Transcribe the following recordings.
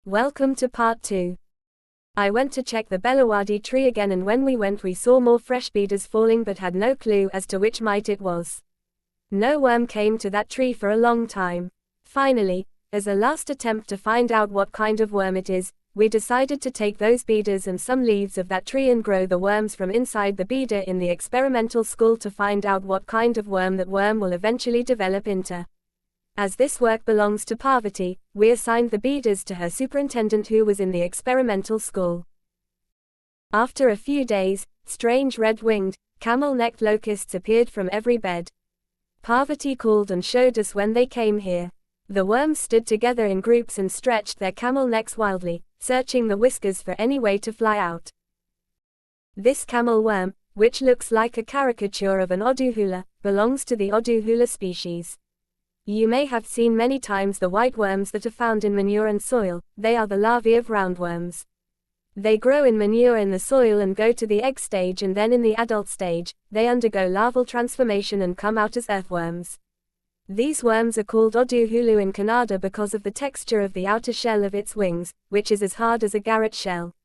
Welcome to part 2. I went to check the Belawadi tree again, and when we went we saw more fresh beetles falling but had no clue as to which mite it was. No worm came to that tree for a long time. Finally, as a last attempt to find out what kind of worm it is, we decided to take those beetles and some leaves of that tree and grow the worms from inside the beeder in the experimental school to find out what kind of worm that worm will eventually develop into. As this work belongs to Parvati, we assigned the beeders to her superintendent who was in the experimental school. After a few days, strange red-winged, camel-necked locusts appeared from every bed. Parvati called and showed us when they came here. The worms stood together in groups and stretched their camel necks wildly, searching the whiskers for any way to fly out. This camel worm, which looks like a caricature of an oduhula, belongs to the oduhula species. You may have seen many times the white worms that are found in manure and soil. They are the larvae of roundworms. They grow in manure in the soil and go to the egg stage, and then in the adult stage, they undergo larval transformation and come out as earthworms. These worms are called oduhulu in Kannada because of the texture of the outer shell of its wings, which is as hard as a garret shell.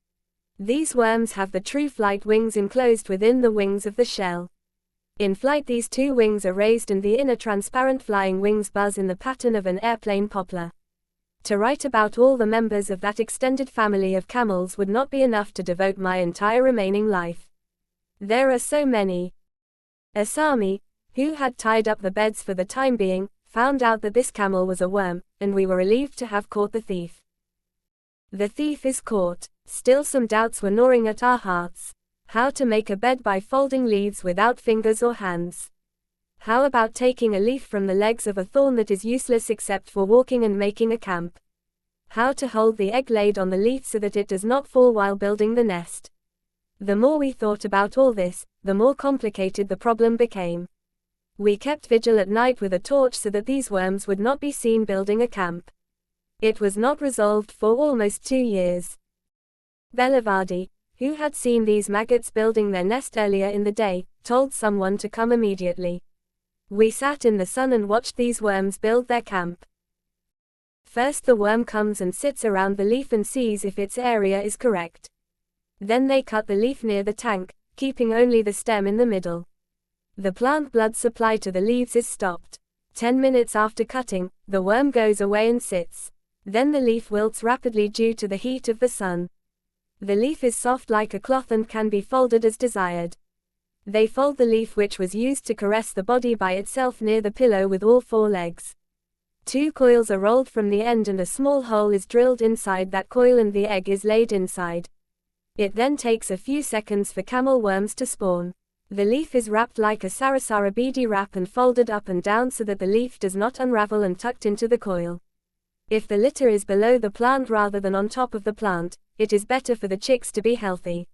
These worms have the true flight wings enclosed within the wings of the shell. In flight these two wings are raised and the inner transparent flying wings buzz in the pattern of an airplane poplar. To write about all the members of that extended family of camels would not be enough to devote my entire remaining life. There are so many. Asami, who had tied up the beds for the time being, found out that this camel was a worm, and we were relieved to have caught the thief. The thief is caught. Still some doubts were gnawing at our hearts. How to make a bed by folding leaves without fingers or hands. How about taking a leaf from the legs of a thorn that is useless except for walking and making a camp? How to hold the egg laid on the leaf so that it does not fall while building the nest. The more we thought about all this, the more complicated the problem became. We kept vigil at night with a torch so that these worms would not be seen building a camp. It was not resolved for almost 2 years. Belawadi, who had seen these maggots building their nest earlier in the day, told someone to come immediately. We sat in the sun and watched these worms build their camp. First the worm comes and sits around the leaf and sees if its area is correct. Then they cut the leaf near the tank, keeping only the stem in the middle. The plant blood supply to the leaves is stopped. 10 minutes after cutting, the worm goes away and sits. Then the leaf wilts rapidly due to the heat of the sun. The leaf is soft like a cloth and can be folded as desired. They fold the leaf which was used to caress the body by itself near the pillow with all 4 legs. 2 coils are rolled from the end and a small hole is drilled inside that coil and the egg is laid inside. It then takes a few seconds for camel worms to spawn. The leaf is wrapped like a sarasara beadi wrap and folded up and down so that the leaf does not unravel and tucked into the coil. If the litter is below the plant rather than on top of the plant, it is better for the chicks to be healthy.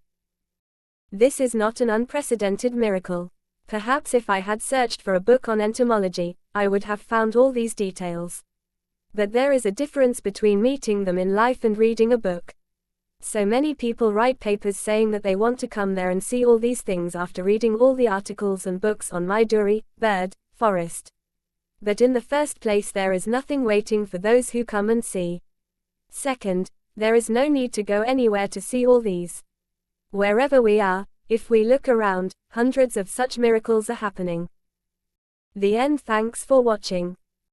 This is not an unprecedented miracle. Perhaps if I had searched for a book on entomology, I would have found all these details. But there is a difference between meeting them in life and reading a book. So many people write papers saying that they want to come there and see all these things after reading all the articles and books on Maiduri, bird, forest. But in the first place there is nothing waiting for those who come and see. Second, there is no need to go anywhere to see all these. Wherever we are, if we look around, hundreds of such miracles are happening. The end. Thanks for watching.